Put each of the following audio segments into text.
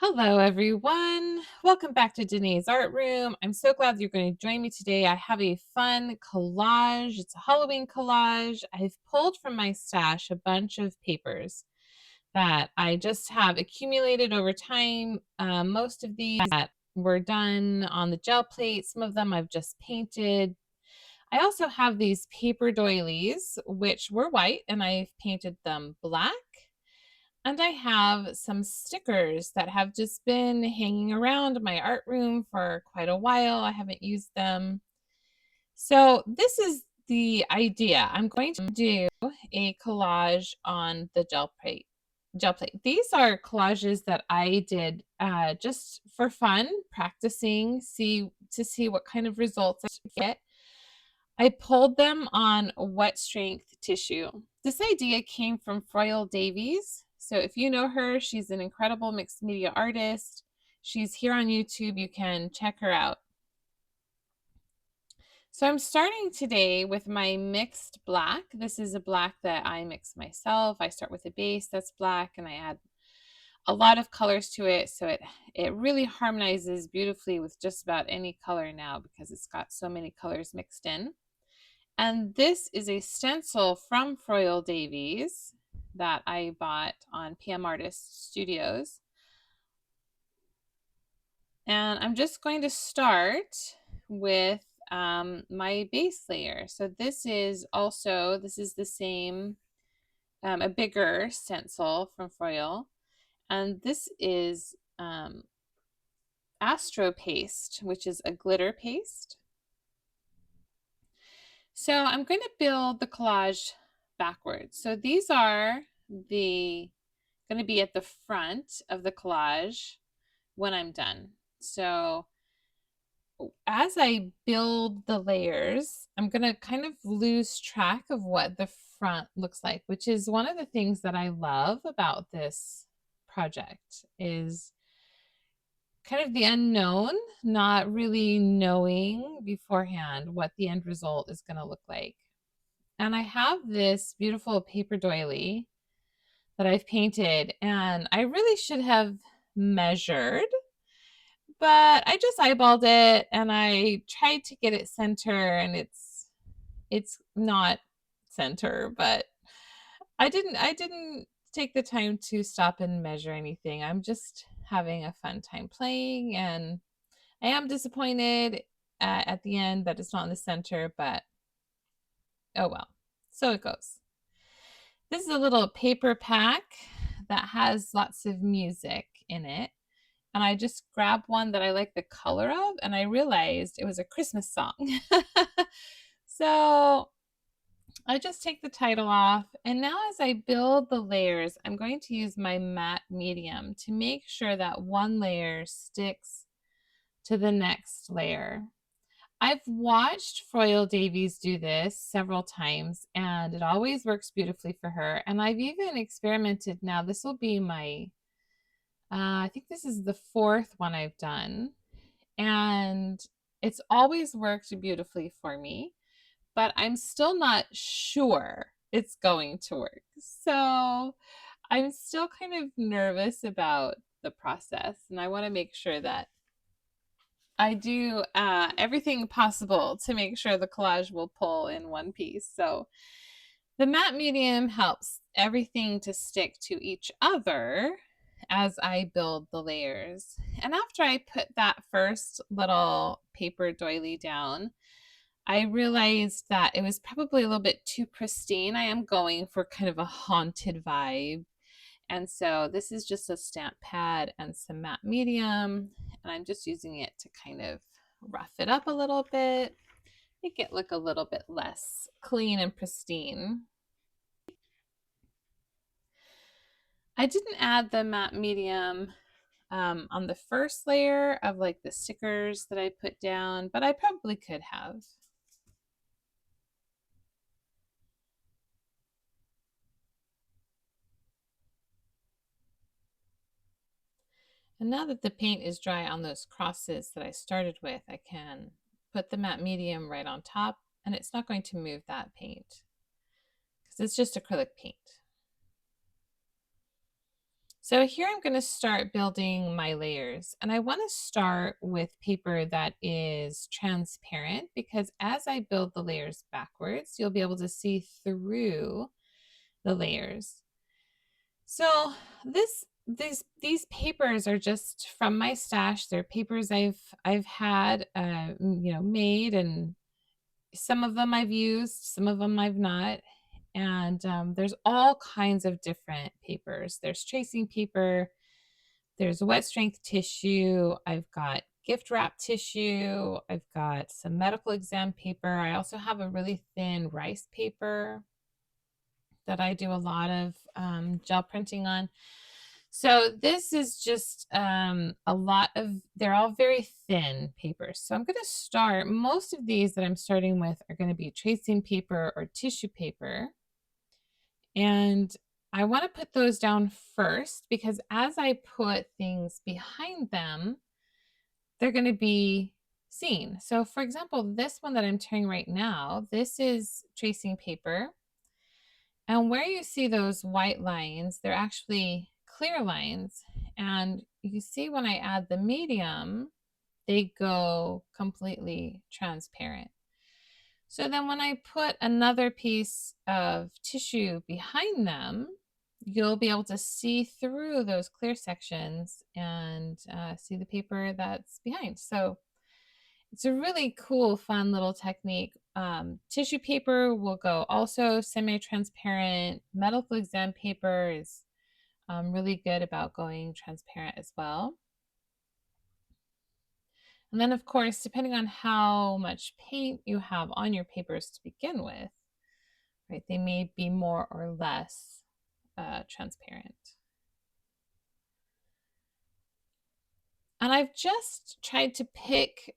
Hello, everyone. Welcome back to Danae's Art Room. I'm so glad you're going to join me today. I have a fun collage. It's a Halloween collage. I've pulled from my stash a bunch of papers that I just have accumulated over time. Most of these that were done on the gel plate. Some of them I've just painted. I also have these paper doilies, which were white, and I've painted them black. And I have some stickers that have just been hanging around my art room for quite a while. I haven't used them. So this is the idea. I'm going to do a collage on the gel plate. These are collages that I did just for fun, practicing, to see what kind of results I get. I pulled them on wet strength tissue. This idea came from Froyle Davies. So if you know her, she's an incredible mixed media artist. She's here on YouTube. You can check her out. So I'm starting today with my mixed black. This is a black that I mix myself. I start with a base that's black and I add a lot of colors to it. So it really harmonizes beautifully with just about any color now because it's got so many colors mixed in. And this is a stencil from Froyle Davies that I bought on PM Artist Studios. And I'm just going to start with my base layer. So this is the same, a bigger stencil from Froyle. And this is Astro Paste, which is a glitter paste. So I'm going to build the collage backwards. So these are going to be at the front of the collage when I'm done. So as I build the layers, I'm going to kind of lose track of what the front looks like, which is one of the things that I love about this project is kind of the unknown, not really knowing beforehand what the end result is going to look like. And I have this beautiful paper doily that I've painted, and I really should have measured, but I just eyeballed it and I tried to get it center, and it's not center, but I didn't take the time to stop and measure anything. I'm just having a fun time playing, and I am disappointed at the end that it's not in the center, but oh well. So it goes. This is a little paper pack that has lots of music in it. And I just grabbed one that I like the color of, and I realized it was a Christmas song. So I just take the title off, and now as I build the layers, I'm going to use my matte medium to make sure that one layer sticks to the next layer. I've watched Froyle Davies do this several times, and it always works beautifully for her. And I've even experimented now. This will be my I think this is the fourth one I've done, and it's always worked beautifully for me, but I'm still not sure it's going to work. So I'm still kind of nervous about the process, and I want to make sure that I do everything possible to make sure the collage will pull in one piece. So the matte medium helps everything to stick to each other as I build the layers. And after I put that first little paper doily down, I realized that it was probably a little bit too pristine. I am going for kind of a haunted vibe. And so this is just a stamp pad and some matte medium, and I'm just using it to kind of rough it up a little bit, make it look a little bit less clean and pristine. I didn't add the matte medium on the first layer of like the stickers that I put down, but I probably could have. And now that the paint is dry on those crosses that I started with, I can put the matte medium right on top, and it's not going to move that paint because it's just acrylic paint. So here I'm going to start building my layers, and I want to start with paper that is transparent because as I build the layers backwards, you'll be able to see through the layers. So these papers are just from my stash. They're papers I've had made, and some of them I've used, some of them I've not. And there's all kinds of different papers. There's tracing paper, there's wet strength tissue, I've got gift wrap tissue, I've got some medical exam paper. I also have a really thin rice paper that I do a lot of gel printing on. So this is just a lot of, they're all very thin papers. So I'm going to start, most of these that I'm starting with are going to be tracing paper or tissue paper. And I want to put those down first because as I put things behind them, they're going to be seen. So for example, this one that I'm tearing right now, this is tracing paper. And where you see those white lines, they're actually clear lines. And you see when I add the medium, they go completely transparent. So then when I put another piece of tissue behind them, you'll be able to see through those clear sections and see the paper that's behind. So it's a really cool, fun little technique. Tissue paper will go also semi-transparent. Medical exam paper is really good about going transparent as well. And then, of course, depending on how much paint you have on your papers to begin with, right, they may be more or less transparent. And I've just tried to pick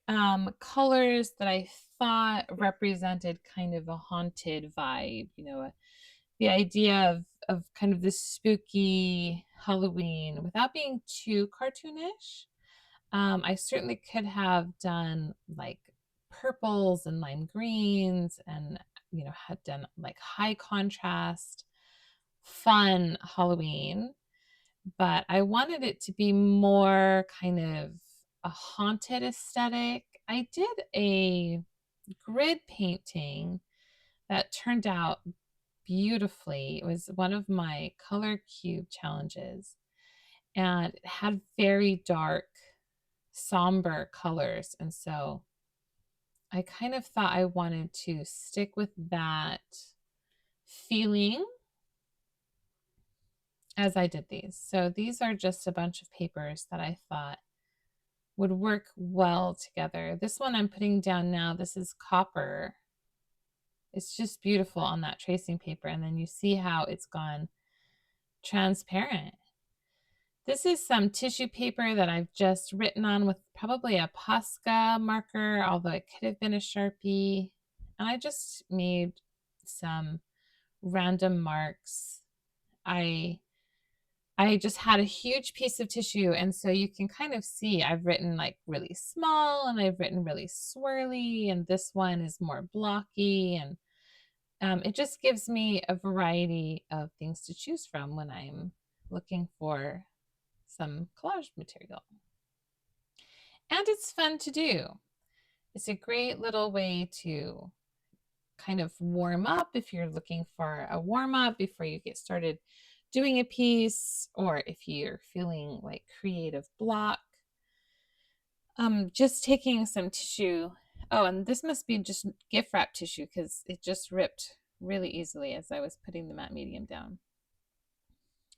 colors that I thought represented kind of a haunted vibe, the idea of kind of this spooky Halloween without being too cartoonish. I certainly could have done like purples and lime greens and, had done like high contrast, fun Halloween, but I wanted it to be more kind of a haunted aesthetic. I did a grid painting that turned out beautifully. It was one of my color cube challenges, and it had very dark, somber colors. And so I kind of thought I wanted to stick with that feeling as I did these. So these are just a bunch of papers that I thought would work well together. This one I'm putting down now, this is copper. It's just beautiful on that tracing paper. And then you see how it's gone transparent. This is some tissue paper that I've just written on with probably a Posca marker, although it could have been a Sharpie. And I just made some random marks. I just had a huge piece of tissue, and so you can kind of see I've written like really small and I've written really swirly, and this one is more blocky, and it just gives me a variety of things to choose from when I'm looking for some collage material. And it's fun to do. It's a great little way to kind of warm up if you're looking for a warm up before you get started doing a piece, or if you're feeling like creative block. Just taking some tissue. Oh, and this must be just gift wrap tissue because it just ripped really easily as I was putting the matte medium down.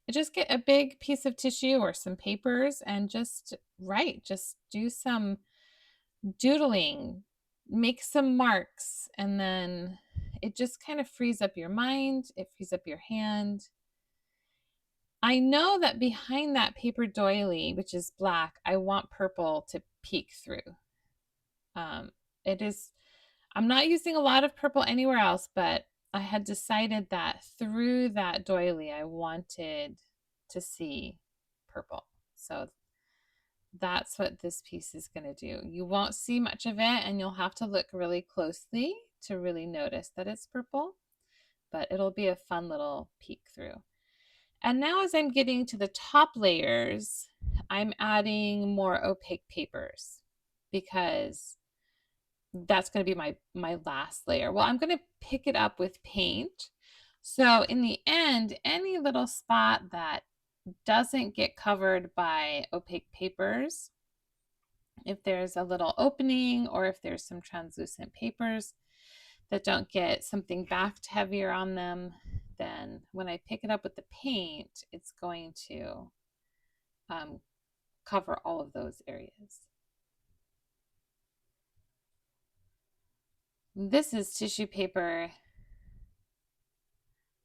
Just get a big piece of tissue or some papers and just write. Just do some doodling, make some marks, and then it just kind of frees up your mind. It frees up your hand. I know that behind that paper doily, which is black, I want purple to peek through. I'm not using a lot of purple anywhere else, but I had decided that through that doily, I wanted to see purple. So that's what this piece is going to do. You won't see much of it, and you'll have to look really closely to really notice that it's purple, but it'll be a fun little peek through. And now as I'm getting to the top layers, I'm adding more opaque papers because that's going to be my last layer. Well, I'm going to pick it up with paint. So in the end, any little spot that doesn't get covered by opaque papers, if there's a little opening or if there's some translucent papers that don't get something backed heavier on them, then when I pick it up with the paint, it's going to cover all of those areas. This is tissue paper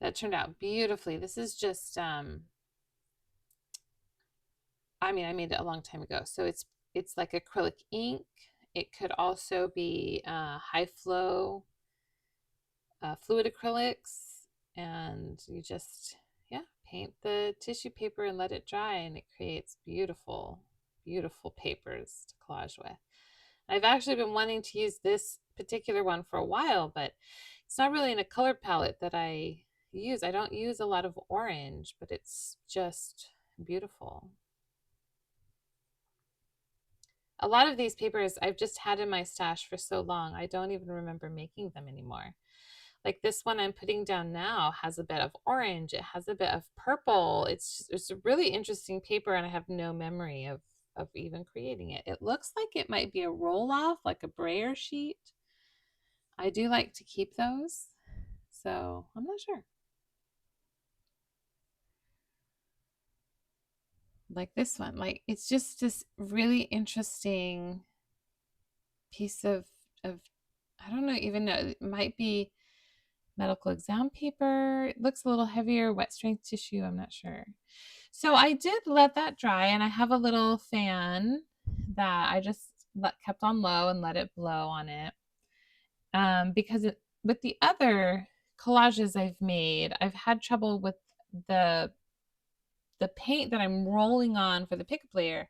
that turned out beautifully. This is just, I made it a long time ago. So it's like acrylic ink. It could also be high flow fluid acrylics, and you just, paint the tissue paper and let it dry, and it creates beautiful, beautiful papers to collage with. I've actually been wanting to use this particular one for a while, but it's not really in a color palette that I use. I don't use a lot of orange, but it's just beautiful. A lot of these papers I've just had in my stash for so long, I don't even remember making them anymore. Like this one I'm putting down now has a bit of orange. It has a bit of purple. It's a really interesting paper, and I have no memory of even creating it. It looks like it might be a roll-off, like a brayer sheet. I do like to keep those, so I'm not sure. Like this one, like it's just this really interesting piece of I don't know, even know, it might be medical exam paper. It looks a little heavier, wet strength tissue, I'm not sure. So I did let that dry, and I have a little fan that I just kept on low and let it blow on it. Because with the other collages I've made, I've had trouble with the paint that I'm rolling on for the pickup layer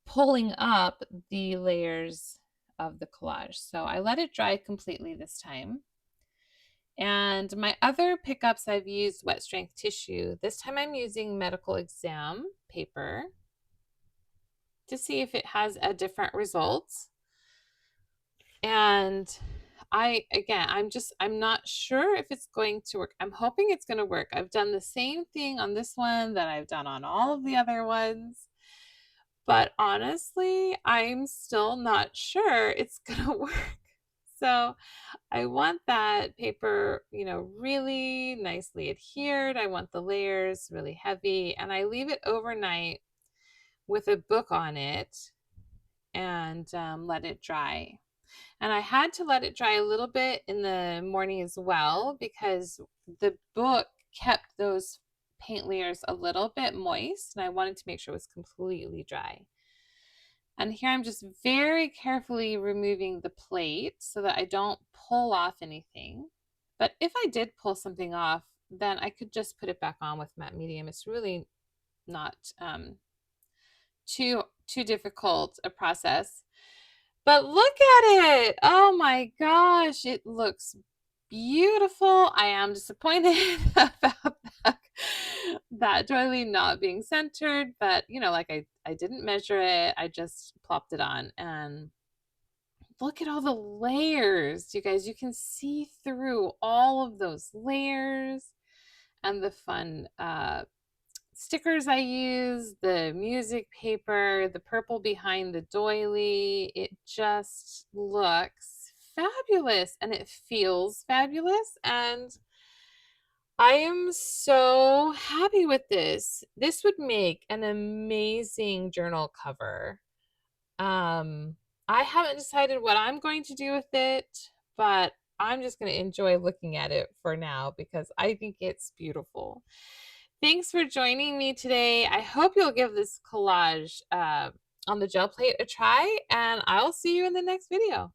pulling up the layers of the collage. So I let it dry completely this time. And my other pickups, I've used wet strength tissue. This time I'm using medical exam paper to see if it has a different result. And I'm not sure if it's going to work. I'm hoping it's going to work. I've done the same thing on this one that I've done on all of the other ones. But honestly, I'm still not sure it's going to work. So I want that paper, really nicely adhered. I want the layers really heavy, and I leave it overnight with a book on it and let it dry. And I had to let it dry a little bit in the morning as well because the book kept those paint layers a little bit moist, and I wanted to make sure it was completely dry. And here I'm just very carefully removing the plate so that I don't pull off anything. But if I did pull something off, then I could just put it back on with matte medium. It's really not too difficult a process. But look at it. Oh my gosh, it looks beautiful. I am disappointed about that doily not being centered, but like I didn't measure it. I just plopped it on, and look at all the layers. You guys, you can see through all of those layers, and the fun stickers I use, the music paper, the purple behind the doily. It just looks fabulous, and it feels fabulous, and I am so happy with this. This would make an amazing journal cover. I haven't decided what I'm going to do with it, but I'm just going to enjoy looking at it for now because I think it's beautiful. Thanks for joining me today. I hope you'll give this collage on the gel plate a try, and I'll see you in the next video.